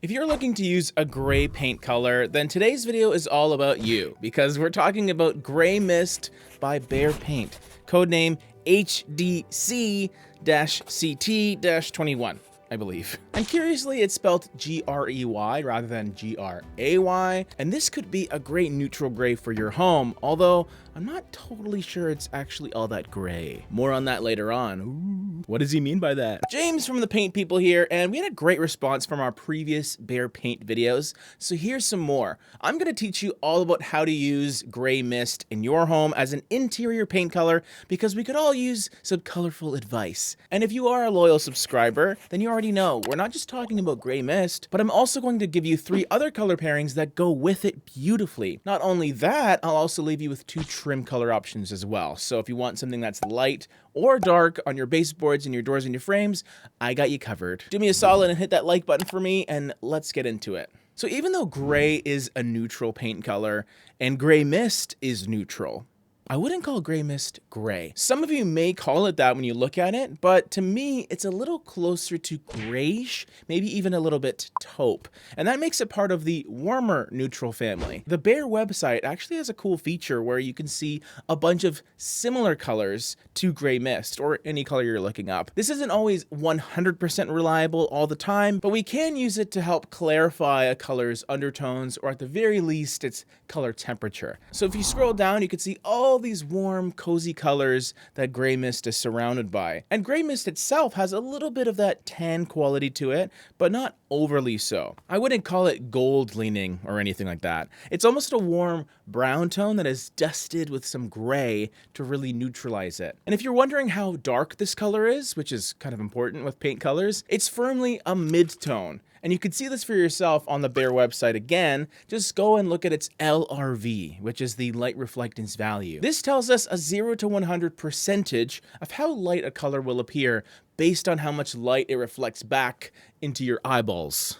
If you're looking to use a gray paint color, then today's video is all about you, because we're talking about Gray Mist by Behr Paint, codename HDC-CT-21, I believe. And curiously, it's spelled G-R-E-Y rather than G-R-A-Y, and this could be a great neutral gray for your home, although I'm not totally sure it's actually all that gray. More on that later on. Ooh, what does he mean by that? James from the Paint People here, and we had a great response from our previous Behr Paint videos, so here's some more. I'm gonna teach you all about how to use Gray Mist in your home as an interior paint color, because we could all use some colorful advice. And if you are a loyal subscriber, then you already know we're not just talking about Gray Mist, but I'm also going to give you 3 other color pairings that go with it beautifully. Not only that, I'll also leave you with 2 trim color options as well. So if you want something that's light or dark on your baseboards and your doors and your frames, I got you covered. Do me a solid and hit that like button for me, and let's get into it. So even though gray is a neutral paint color and Gray Mist is neutral, I wouldn't call Gray Mist gray. Some of you may call it that when you look at it, but to me, it's a little closer to grayish, maybe even a little bit taupe. And that makes it part of the warmer neutral family. The Behr website actually has a cool feature where you can see a bunch of similar colors to Gray Mist, or any color you're looking up. This isn't always 100% reliable all the time, but we can use it to help clarify a color's undertones, or at the very least, its color temperature. So if you scroll down, you can see all these warm, cozy colors that Gray Mist is surrounded by. And Gray Mist itself has a little bit of that tan quality to it, but not overly so. I wouldn't call it gold leaning or anything like that. It's almost a warm brown tone that is dusted with some gray to really neutralize it. And if you're wondering how dark this color is, which is kind of important with paint colors, it's firmly a mid-tone. And you can see this for yourself on the Behr website again. Just go and look at its LRV, which is the light reflectance value. This tells us a 0 to 100 percentage of how light a color will appear based on how much light it reflects back into your eyeballs.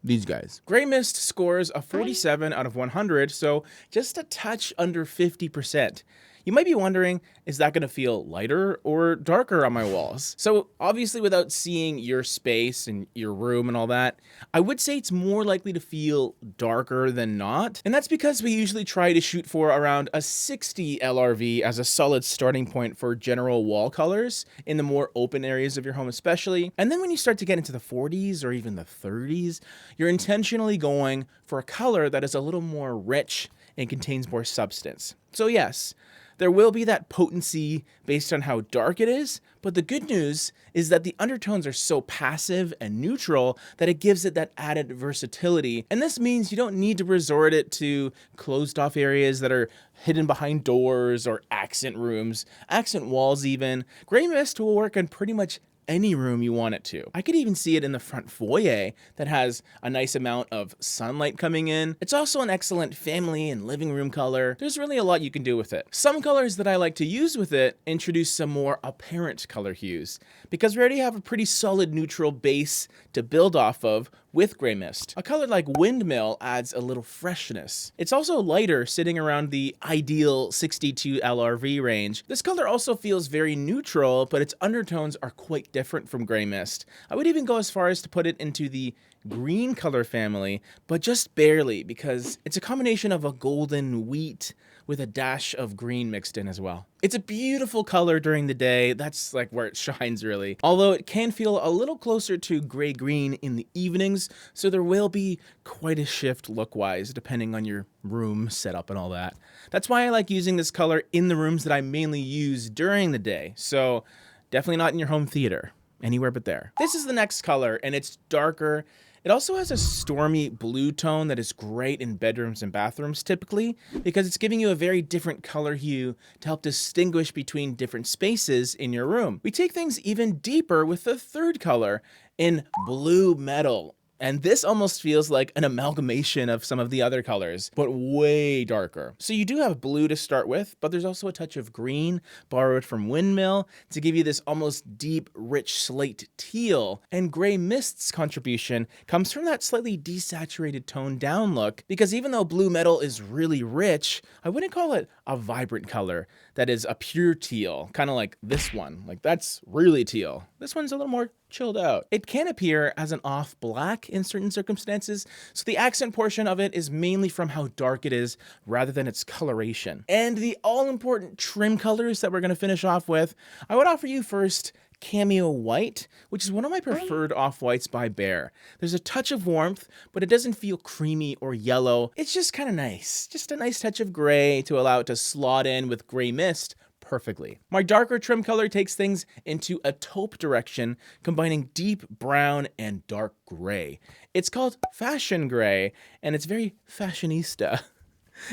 These guys. Gray Mist scores a 47 out of 100, so just a touch under 50%. You might be wondering, is that gonna feel lighter or darker on my walls? So obviously, without seeing your space and your room and all that, I would say it's more likely to feel darker than not. And that's because we usually try to shoot for around a 60 LRV as a solid starting point for general wall colors in the more open areas of your home especially. And then when you start to get into the 40s or even the 30s, you're intentionally going for a color that is a little more rich and contains more substance. So yes, there will be that potency based on how dark it is, but the good news is that the undertones are so passive and neutral that it gives it that added versatility. And this means you don't need to resort it to closed off areas that are hidden behind doors or accent rooms, accent walls even. Gray Mist will work in pretty much any room you want it to. I could even see it in the front foyer that has a nice amount of sunlight coming in. It's also an excellent family and living room color. There's really a lot you can do with it. Some colors that I like to use with it introduce some more apparent color hues, because we already have a pretty solid neutral base to build off of with Gray Mist. A color like Windmill adds a little freshness. It's also lighter, sitting around the ideal 62 LRV range. This color also feels very neutral, but its undertones are quite different from Gray Mist. I would even go as far as to put it into the green color family, but just barely, because it's a combination of a golden wheat with a dash of green mixed in as well. It's a beautiful color during the day. That's like where it shines really. Although it can feel a little closer to gray-green in the evenings, so there will be quite a shift look-wise depending on your room setup and all that. That's why I like using this color in the rooms that I mainly use during the day. So definitely not in your home theater, anywhere but there. This is the next color, and it's darker. It also has a stormy blue tone that is great in bedrooms and bathrooms typically, because it's giving you a very different color hue to help distinguish between different spaces in your room. We take things even deeper with the third color in Blue Metal. And this almost feels like an amalgamation of some of the other colors, but way darker. So you do have blue to start with, but there's also a touch of green borrowed from Windmill to give you this almost deep, rich slate teal. And Gray Mist's contribution comes from that slightly desaturated toned down look, because even though Blue Metal is really rich, I wouldn't call it a vibrant color that is a pure teal, kind of like this one. Like that's really teal. This one's a little more chilled out. It can appear as an off black in certain circumstances, so the accent portion of it is mainly from how dark it is rather than its coloration. And the all-important trim colors that we're going to finish off with, I would offer you first Cameo White, which is one of my preferred off-whites by Behr. There's a touch of warmth, but it doesn't feel creamy or yellow. It's just kind of nice. Just a nice touch of gray to allow it to slot in with gray mist perfectly. My darker trim color takes things into a taupe direction, combining deep brown and dark gray. It's called Fashion Gray, and it's very fashionista.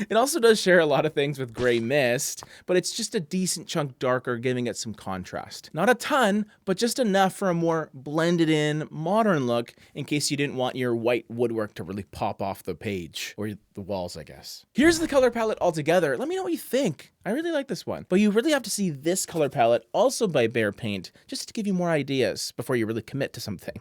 It also does share a lot of things with gray mist, but it's just a decent chunk darker, giving it some contrast. Not a ton, but just enough for a more blended in, modern look in case you didn't want your white woodwork to really pop off the page, or the walls, I guess. Here's the color palette altogether. Let me know what you think. I really like this one, but you really have to see this color palette also by Behr Paint just to give you more ideas before you really commit to something.